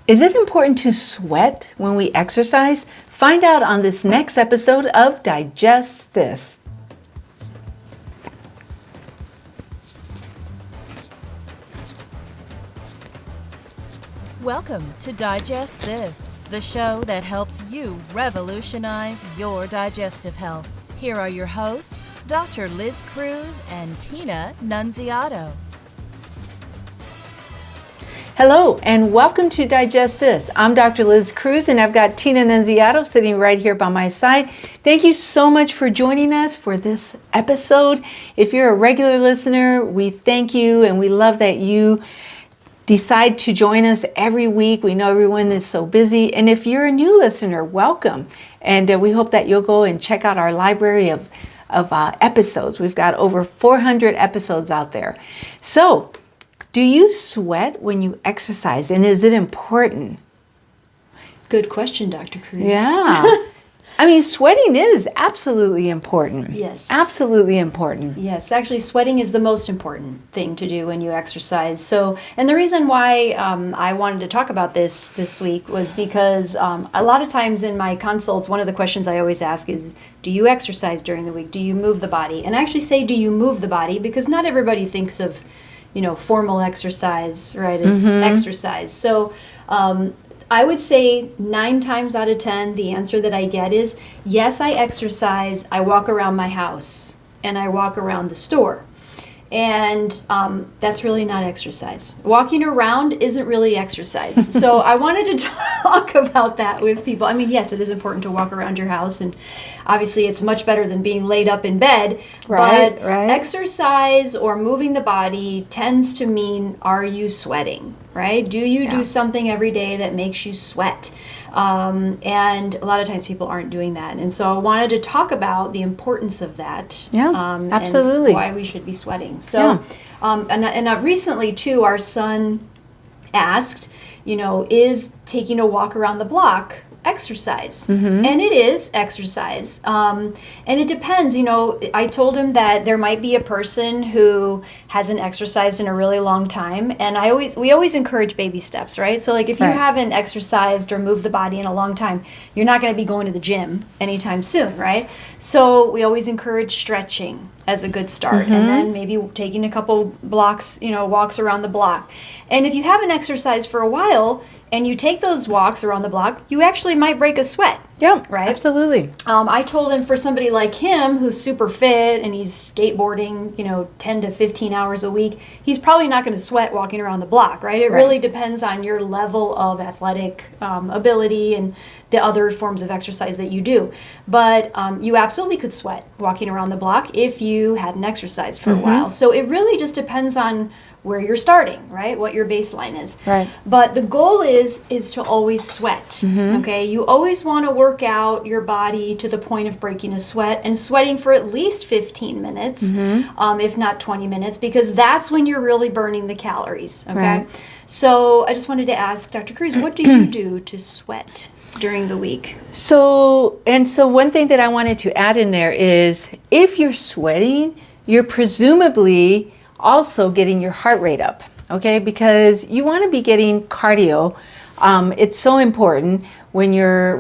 Is it important to sweat when we exercise? Find out on this next episode of Digest This. Welcome to Digest This, the show that helps you revolutionize your digestive health. Here are your hosts, Dr. Liz Cruz and Tina Nunziato. Hello and welcome to Digest This. I'm Dr. Liz Cruz and I've got Tina Nunziato sitting right here by my side. Thank you so much for joining us for this episode. If you're a regular listener, we thank you and we love that you decide to join us every week. We know everyone is so busy. And if you're a new listener, welcome. And we hope that you'll go and check out our library of episodes. We've got over 400 episodes out there. So, do you sweat when you exercise, and is it important? Good question, Dr. Cruz. Yeah. I mean, sweating is absolutely important. Yes. Absolutely important. Yes, actually, sweating is the most important thing to do when you exercise. So, and the reason why I wanted to talk about this week was because a lot of times in my consults, one of the questions I always ask is, do you exercise during the week? Do you move the body? And I actually say, do you move the body? Because not everybody thinks of formal exercise, right, as exercise. So I would say 9 times out of 10, the answer that I get is, yes, I exercise, I walk around my house, and I walk around the store. And that's really not exercise. Walking around isn't really exercise. So I wanted to talk about that with people. I mean, yes, it is important to walk around your house, and obviously it's much better than being laid up in bed. Right. Exercise or moving the body tends to mean, are you sweating, right? Do you do something every day that makes you sweat? And a lot of times people aren't doing that. And so I wanted to talk about the importance of that. Yeah, absolutely. And why we should be sweating. So, and recently too, our son asked, is taking a walk around the block exercise? And it is exercise. And it depends, I told him that there might be a person who hasn't exercised in a really long time. And we always encourage baby steps, right? So like if you haven't exercised or moved the body in a long time, you're not going to be going to the gym anytime soon, right? So we always encourage stretching as a good start. And then maybe taking a couple blocks, walks around the block. And if you haven't exercised for a while, and you take those walks around the block, you actually might break a sweat. Yeah, right? Absolutely. I told him for somebody like him who's super fit and he's skateboarding, 10 to 15 hours a week, he's probably not going to sweat walking around the block, right? It really depends on your level of athletic ability and the other forms of exercise that you do. But you absolutely could sweat walking around the block if you hadn't exercised for a while. So it really just depends on where you're starting, right? What your baseline is. Right. But the goal is to always sweat, okay? You always want to work out your body to the point of breaking a sweat and sweating for at least 15 minutes, if not 20 minutes, because that's when you're really burning the calories, okay? Right. So I just wanted to ask Dr. Cruz, what do you do to sweat during the week? So one thing that I wanted to add in there is if you're sweating, you're presumably also getting your heart rate up, okay? Because you want to be getting cardio. It's so important when you're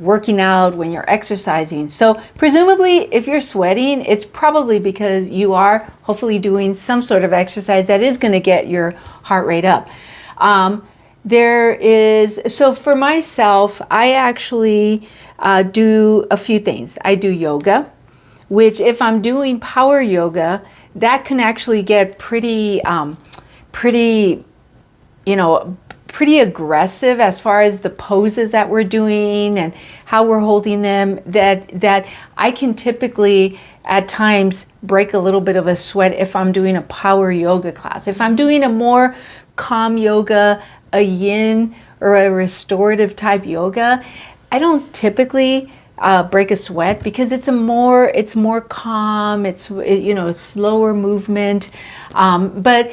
working out, when you're exercising. So presumably if you're sweating, it's probably because you are hopefully doing some sort of exercise that is going to get your heart rate up. So for myself, I actually do a few things. I do yoga, which if I'm doing power yoga, that can actually get pretty aggressive as far as the poses that we're doing and how we're holding them, that I can typically at times break a little bit of a sweat if I'm doing a power yoga class. If I'm doing a more calm yoga, a yin or a restorative type yoga, I don't typically break a sweat because it's more calm. It's slower movement, but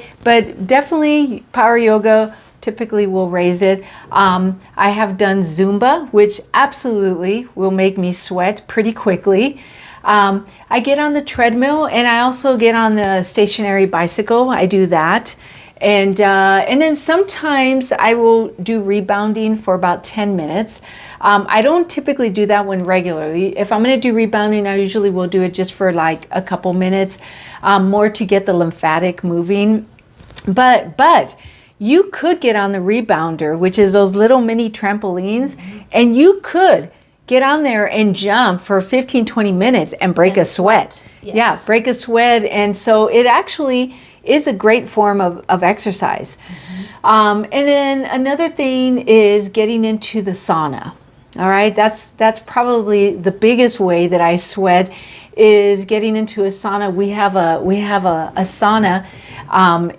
definitely power yoga typically will raise it. I have done Zumba, which absolutely will make me sweat pretty quickly. I get on the treadmill and I also get on the stationary bicycle. I do that. And then sometimes I will do rebounding for about 10 minutes. I don't typically do that one regularly. If I'm going to do rebounding, I usually will do it just for like a couple minutes, more to get the lymphatic moving. But you could get on the rebounder, which is those little mini trampolines, and you could get on there and jump for 15, 20 minutes and break a sweat. Yes. Yeah, break a sweat. And so it actually is a great form of exercise. And then another thing is getting into the sauna. All right, that's probably the biggest way that I sweat, is getting into a sauna. We have a sauna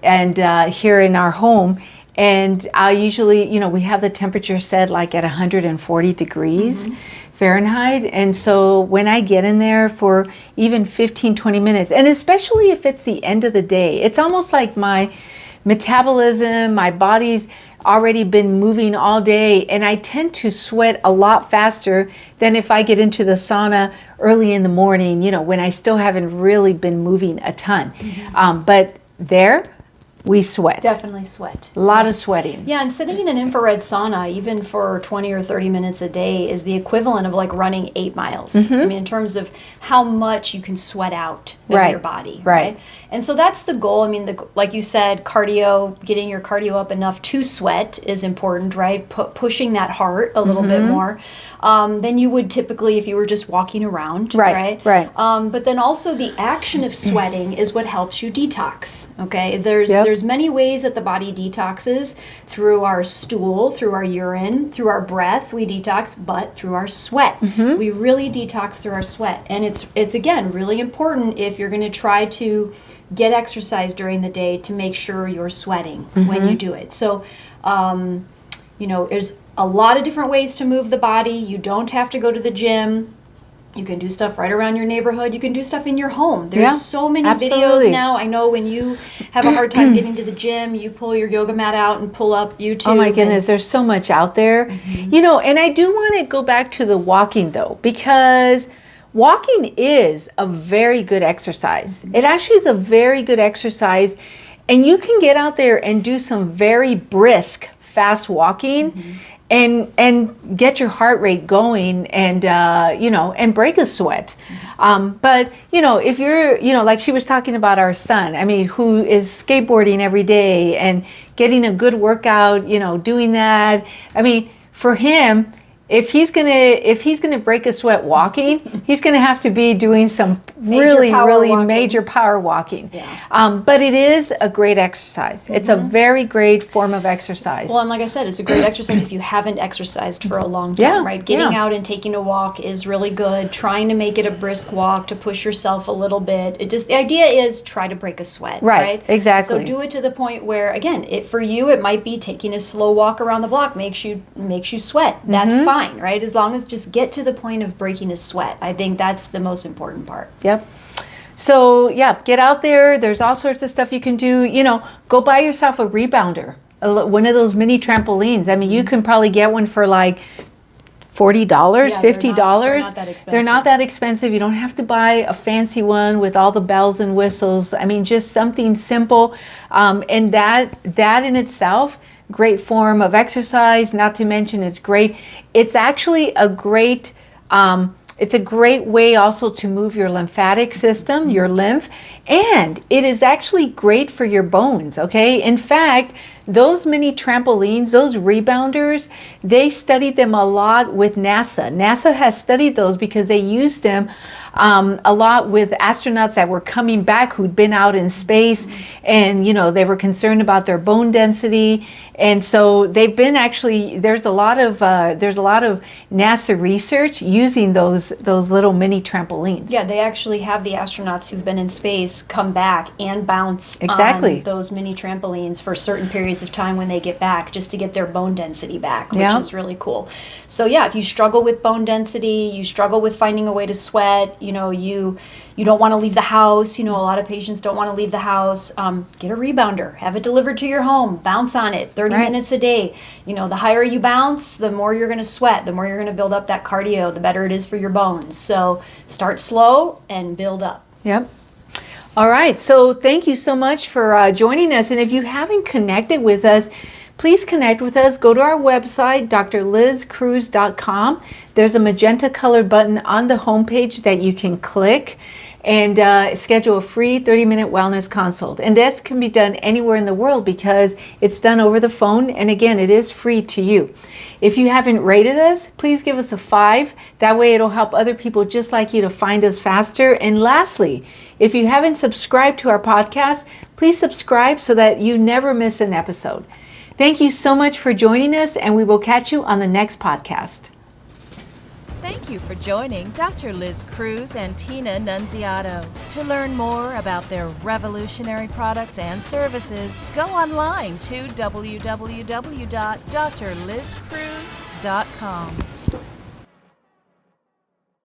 and here in our home, and I usually, we have the temperature set like at 140 degrees Fahrenheit. And so when I get in there for even 15, 20 minutes, and especially if it's the end of the day, it's almost like my metabolism, my body's already been moving all day, and I tend to sweat a lot faster than if I get into the sauna early in the morning, when I still haven't really been moving a ton. But there, we sweat. Definitely sweat. A lot of sweating. Yeah, and sitting in an infrared sauna, even for 20 or 30 minutes a day, is the equivalent of like running 8 miles. I mean, in terms of how much you can sweat out of your body. Right. And so that's the goal. I mean, like you said, cardio, getting your cardio up enough to sweat is important, right? Pushing that heart a little bit more than you would typically if you were just walking around. Right. But then also the action of sweating is what helps you detox. Okay. There's many ways that the body detoxes: through our stool, through our urine, through our breath, we detox, but through our sweat. We really detox through our sweat. And it's again, really important if you're going to try to get exercise during the day to make sure you're sweating when you do it. So, there's a lot of different ways to move the body. You don't have to go to the gym. You can do stuff right around your neighborhood. You can do stuff in your home. There's so many videos now. I know when you have a hard time getting to the gym, you pull your yoga mat out and pull up YouTube. Oh my goodness, there's so much out there. And I do want to go back to the walking though, because walking is a very good exercise. It actually is a very good exercise, and you can get out there and do some very brisk, fast walking and get your heart rate going and, and break a sweat. But, if you're, like she was talking about our son, I mean, who is skateboarding every day and getting a good workout, doing that. I mean, for him, if he's gonna break a sweat walking, he's gonna have to be doing some really major power walking. But it is a great exercise. It's a very great form of exercise. Well, and like I said, it's a great exercise if you haven't exercised for a long time, right? Getting out and taking a walk is really good. Trying to make it a brisk walk to push yourself a little bit. The idea is try to break a sweat, right? Exactly. So do it to the point where, again, for you it might be taking a slow walk around the block makes you sweat. That's fine. Right? As long as just get to the point of breaking a sweat. I think that's the most important part. Yep. So get out there. There's all sorts of stuff you can do. Go buy yourself a rebounder, one of those mini trampolines. I mean, you can probably get one for like $40, $50. They're not that expensive. You don't have to buy a fancy one with all the bells and whistles. I mean, just something simple. And that in itself, great form of exercise. Not to mention, it's great. It's actually a great it's a great way also to move your lymphatic system, your lymph, and it is actually great for your bones, okay? In fact, those mini trampolines, those rebounders, they studied them a lot with NASA. NASA has studied those because they used them a lot with astronauts that were coming back who'd been out in space, and they were concerned about their bone density, and so they've been there's a lot of NASA research using those little mini trampolines. Yeah, they actually have the astronauts who've been in space come back and bounce on those mini trampolines for certain periods of time when they get back, just to get their bone density back, which is really cool. So if you struggle with bone density, you struggle with finding a way to sweat, you don't want to leave the house, a lot of patients don't want to leave the house, get a rebounder, have it delivered to your home, bounce on it 30 minutes a day. The higher you bounce, the more you're going to sweat, the more you're going to build up that cardio, the better it is for your bones. So start slow and build up. Yep. All right, so thank you so much for joining us. And if you haven't connected with us, please connect with us. Go to our website, drlizcruz.com. There's a magenta colored button on the homepage that you can click and schedule a free 30-minute wellness consult. And that can be done anywhere in the world because it's done over the phone. And again, it is free to you. If you haven't rated us, please give us a 5. That way it'll help other people just like you to find us faster. And lastly, if you haven't subscribed to our podcast, please subscribe so that you never miss an episode. Thank you so much for joining us, and we will catch you on the next podcast. Thank you for joining Dr. Liz Cruz and Tina Nunziato. To learn more about their revolutionary products and services, go online to www.drlizcruz.com.